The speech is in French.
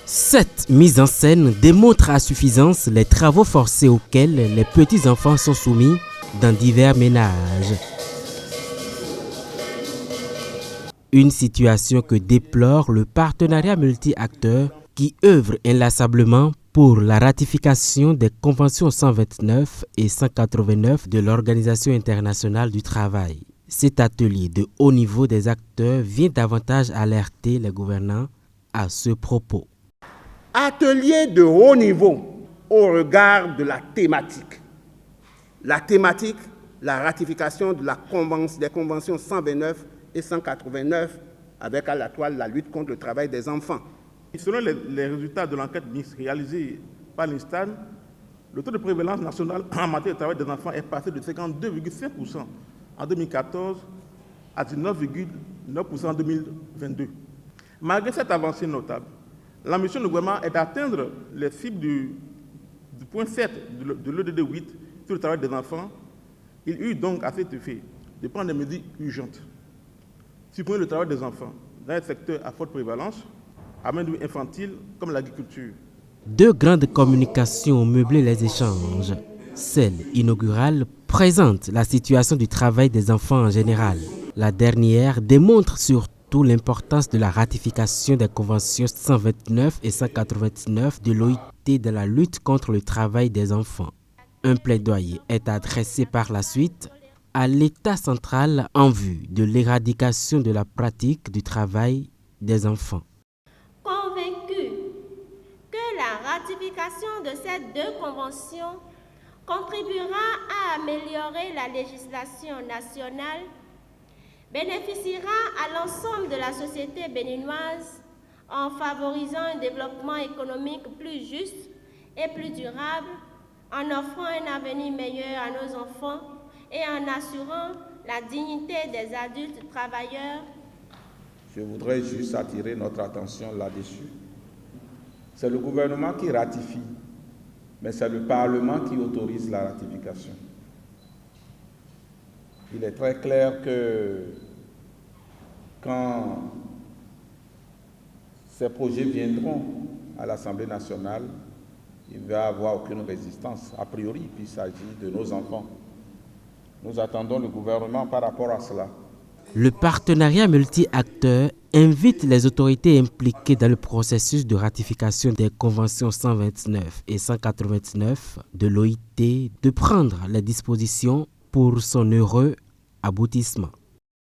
Cette mise en scène démontre à suffisance les travaux forcés auxquels les petits-enfants sont soumis dans divers ménages. Une situation que déplore le partenariat multi-acteurs qui œuvre inlassablement pour la ratification des conventions 129 et 189 de l'Organisation internationale du travail. Cet atelier de haut niveau des acteurs vient davantage alerter les gouvernants à ce propos. Atelier de haut niveau au regard de la thématique. La thématique, la ratification de des conventions 129 et 189 avec à la toile la lutte contre le travail des enfants. Selon les résultats de l'enquête réalisée par l'INSTAN, le taux de prévalence national en matière de travail des enfants est passé de 52,5% en 2014 à 19,9% en 2022. Malgré cette avancée notable, l'ambition du gouvernement est d'atteindre les cibles du point 7 de l'EDD 8 sur le travail des enfants. Il eut donc à cet effet de prendre des mesures urgentes. Supprimer le travail des enfants dans les secteurs à forte prévalence, à main d'œuvre infantile comme l'agriculture. Deux grandes communications ont meublé les échanges. Celle inaugurale présente la situation du travail des enfants en général. La dernière démontre surtout l'importance de la ratification des conventions 129 et 189 de l'OIT dans la lutte contre le travail des enfants. Un plaidoyer est adressé par la suite à l'État central en vue de l'éradication de la pratique du travail des enfants. Convaincu que la ratification de ces deux conventions contribuera à améliorer la législation nationale, bénéficiera à l'ensemble de la société béninoise en favorisant un développement économique plus juste et plus durable, en offrant un avenir meilleur à nos enfants et en assurant la dignité des adultes travailleurs. Je voudrais juste attirer notre attention là-dessus. C'est le gouvernement qui ratifie, mais c'est le Parlement qui autorise la ratification. Il est très clair que quand ces projets viendront à l'Assemblée nationale, il ne va y avoir aucune résistance, a priori, puis il s'agit de nos enfants. Nous attendons le gouvernement par rapport à cela. Le partenariat multi-acteurs invite les autorités impliquées dans le processus de ratification des conventions 129 et 189 de l'OIT de prendre les dispositions pour son heureux aboutissement.